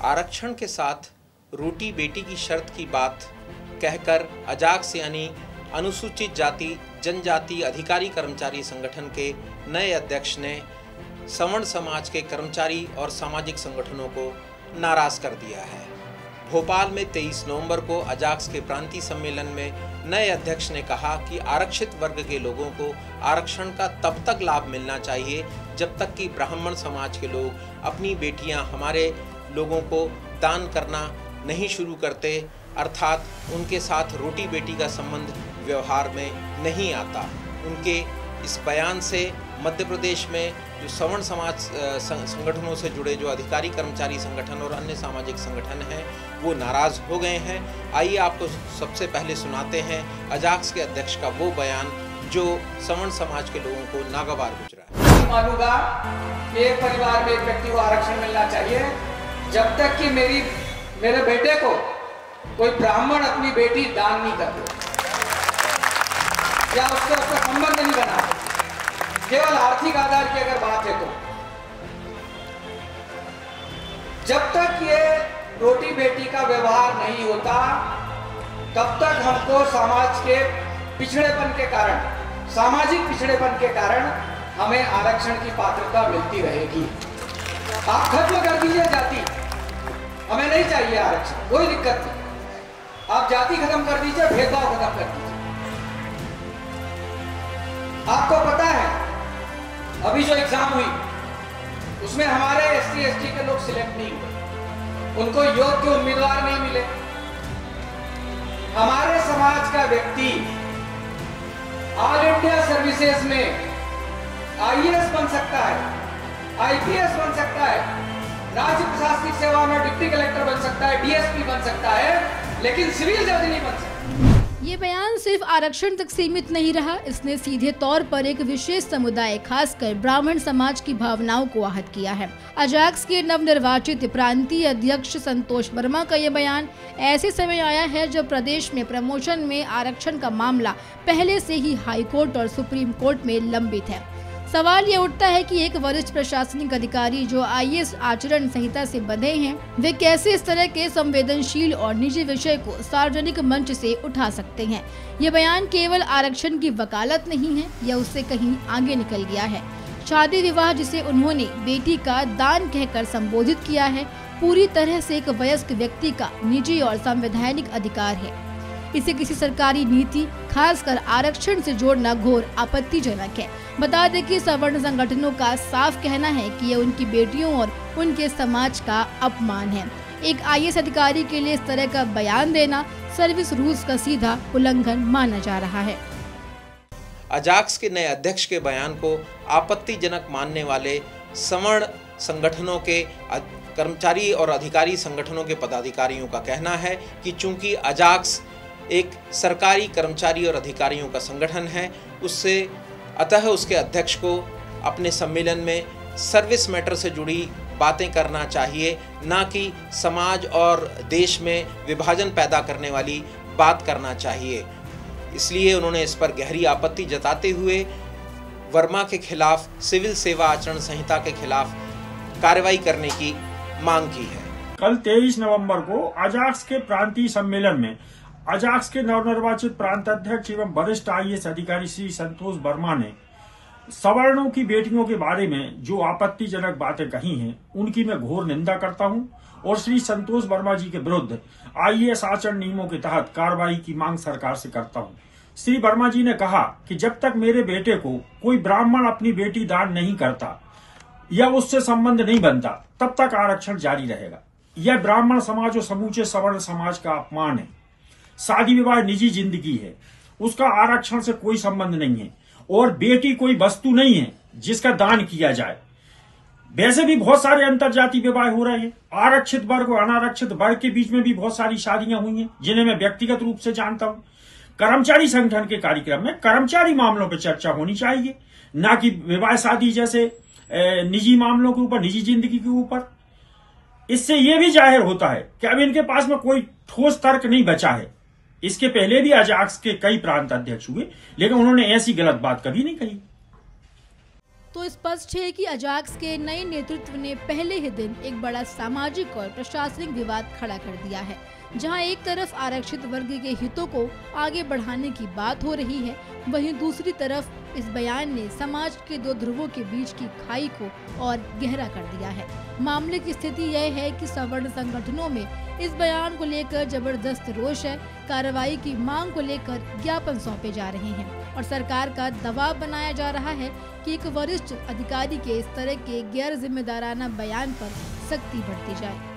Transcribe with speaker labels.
Speaker 1: आरक्षण के साथ रोटी बेटी की शर्त की बात कहकर अजाक्स यानी अनुसूचित जाति जनजाति अधिकारी कर्मचारी संगठन के नए अध्यक्ष ने सवर्ण समाज के कर्मचारी और सामाजिक संगठनों को नाराज कर दिया है। भोपाल में 23 नवंबर को अजाक्स के प्रांतीय सम्मेलन में नए अध्यक्ष ने कहा कि आरक्षित वर्ग के लोगों को आरक्षण का तब तक लाभ मिलना चाहिए जब तक कि ब्राह्मण समाज के लोग अपनी बेटियां हमारे लोगों को दान करना नहीं शुरू करते, अर्थात उनके साथ रोटी बेटी का संबंध व्यवहार में नहीं आता। उनके इस बयान से मध्य प्रदेश में जो सवर्ण समाज संगठनों से जुड़े जो अधिकारी कर्मचारी संगठन और अन्य सामाजिक संगठन हैं वो नाराज हो गए हैं। आइए आपको सबसे पहले सुनाते हैं अजाक्स के अध्यक्ष का वो बयान जो सवर्ण समाज के लोगों को नागवार गुजरा है।
Speaker 2: मानूंगा कि एक परिवार में एक व्यक्ति को आरक्षण मिलना चाहिए जब तक कि मेरे बेटे को कोई ब्राह्मण अपनी बेटी दान नहीं करते या उसका संबंध नहीं बना, केवल आर्थिक आधार की अगर बात है तो जब तक ये रोटी बेटी का व्यवहार नहीं होता तब तक हमको समाज के पिछड़ेपन के कारण, सामाजिक पिछड़ेपन के कारण हमें आरक्षण की पात्रता मिलती रहेगी। आप खत्म कर दीजिए जाति, हमें नहीं चाहिए आरक्षण, कोई दिक्कत नहीं। आप जाति खत्म कर दीजिए, भेदभाव खत्म कर दीजिए। आपको पता है अभी जो एग्जाम हुई उसमें हमारे एससी एसटी के लोग सिलेक्ट नहीं हुए, उनको योग्य उम्मीदवार नहीं मिले। हमारे समाज का व्यक्ति ऑल इंडिया सर्विसेज में आईएएस बन सकता है, आईपीएस बन सकता है, राज्य प्रशासनिक सेवा में डिप्टी कलेक्टर बन सकता है, डीएसपी बन सकता है, लेकिन सिविल जज नहीं बन सकता।
Speaker 3: ये बयान सिर्फ आरक्षण तक सीमित नहीं रहा, इसने सीधे तौर पर एक विशेष समुदाय खासकर ब्राह्मण समाज की भावनाओं को आहत किया है। अजाक्स के नवनिर्वाचित प्रांतीय अध्यक्ष संतोष वर्मा का ये बयान ऐसे समय आया है जब प्रदेश में प्रमोशन में आरक्षण का मामला पहले से ही हाई कोर्ट और सुप्रीम कोर्ट में लंबित है। सवाल ये उठता है कि एक वरिष्ठ प्रशासनिक अधिकारी जो आईएएस आचरण संहिता से बंधे हैं, वे कैसे इस तरह के संवेदनशील और निजी विषय को सार्वजनिक मंच से उठा सकते हैं। ये बयान केवल आरक्षण की वकालत नहीं है, यह उससे कहीं आगे निकल गया है। शादी विवाह जिसे उन्होंने बेटी का दान कहकर संबोधित किया है, पूरी तरह से एक वयस्क व्यक्ति का निजी और संवैधानिक अधिकार है। इसे किसी सरकारी नीति खासकर आरक्षण से जोड़ना घोर आपत्तिजनक है। बता दें कि सवर्ण संगठनों का साफ कहना है कि यह उनकी बेटियों और उनके समाज का अपमान है। एक आईएएस अधिकारी के लिए इस तरह का बयान देना सर्विस रूल्स का सीधा उल्लंघन माना जा रहा है।
Speaker 1: अजाक्स के नए अध्यक्ष के बयान को आपत्तिजनक मानने वाले सवर्ण संगठनों के कर्मचारी और अधिकारी संगठनों के पदाधिकारियों का कहना है कि चूंकि अजाक्स एक सरकारी कर्मचारी और अधिकारियों का संगठन है, अतः उसके अध्यक्ष को अपने सम्मेलन में सर्विस मैटर से जुड़ी बातें करना चाहिए, ना कि समाज और देश में विभाजन पैदा करने वाली बात करना चाहिए। इसलिए उन्होंने इस पर गहरी आपत्ति जताते हुए वर्मा के खिलाफ सिविल सेवा आचरण संहिता के खिलाफ कार्रवाई करने की मांग की है।
Speaker 4: कल 23 नवंबर को अजाक्स के प्रांतीय सम्मेलन में अजाक्स के नवनिर्वाचित प्रांत अध्यक्ष एवं वरिष्ठ आईएएस अधिकारी श्री संतोष वर्मा ने सवर्णों की बेटियों के बारे में जो आपत्तिजनक बातें कही हैं, उनकी मैं घोर निंदा करता हूं और श्री संतोष वर्मा जी के विरुद्ध आईएएस आचरण नियमों के तहत कार्रवाई की मांग सरकार से करता हूं। श्री वर्मा जी ने कहा कि जब तक मेरे बेटे को कोई ब्राह्मण अपनी बेटी दान नहीं करता या उससे संबंध नहीं बनता, तब तक आरक्षण जारी रहेगा। यह ब्राह्मण समाज और समूचे सवर्ण समाज का अपमान है। शादी विवाह निजी जिंदगी है, उसका आरक्षण से कोई संबंध नहीं है और बेटी कोई वस्तु नहीं है जिसका दान किया जाए। वैसे भी बहुत सारे अंतरजातीय विवाह हो रहे हैं। आरक्षित वर्ग और अनारक्षित वर्ग के बीच में भी बहुत सारी शादियां हुई हैं, जिन्हें मैं व्यक्तिगत रूप से जानता हूं। कर्मचारी संगठन के कार्यक्रम में कर्मचारी मामलों पर चर्चा होनी चाहिए, ना कि विवाह शादी जैसे निजी मामलों के ऊपर, निजी जिंदगी के ऊपर। इससे यह भी जाहिर होता है कि अब इनके पास में कोई ठोस तर्क नहीं बचा है। इसके पहले भी अजाक्स के कई प्रांत अध्यक्ष हुए, लेकिन उन्होंने ऐसी गलत बात कभी नहीं कही।
Speaker 3: तो स्पष्ट है कि अजाक्स के नए नेतृत्व ने पहले ही दिन एक बड़ा सामाजिक और प्रशासनिक विवाद खड़ा कर दिया है, जहां एक तरफ आरक्षित वर्ग के हितों को आगे बढ़ाने की बात हो रही है, वहीं दूसरी तरफ इस बयान ने समाज के दो ध्रुवों के बीच की खाई को और गहरा कर दिया है। मामले की स्थिति यह है कि सवर्ण संगठनों में इस बयान को लेकर जबरदस्त रोष है। कार्रवाई की मांग को लेकर ज्ञापन सौंपे जा रहे हैं और सरकार का दबाव बनाया जा रहा है कि एक वरिष्ठ अधिकारी के इस तरह के गैर जिम्मेदाराना बयान पर सख्ती बरती जाए।